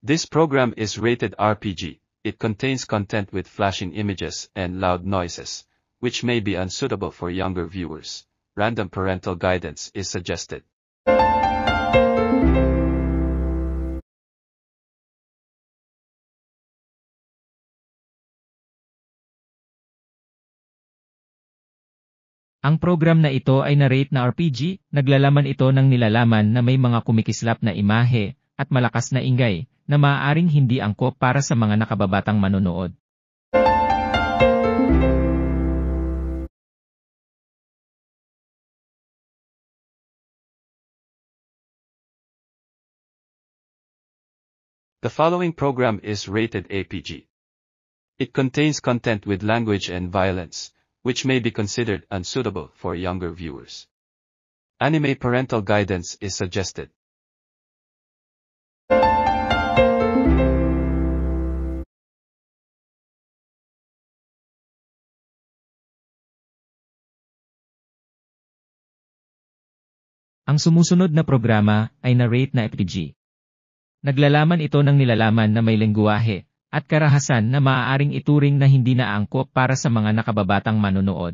This program is rated RPG. It contains content with flashing images and loud noises, which may be unsuitable for younger viewers. Random parental guidance is suggested. Ang program na ito ay narrate na RPG, naglalaman ito ng nilalaman na may mga kumikislap na imahe, at malakas na ingay, na maaaring hindi angkop para sa mga nakababatang manonood. The following program is rated APG. It contains content with language and violence, which may be considered unsuitable for younger viewers. Anime parental guidance is suggested. Ang sumusunod na programa ay narrate na RPG. Naglalaman ito ng nilalaman na may lengguwahe, at karahasan na maaaring ituring na hindi na angkop para sa mga nakababatang manonood.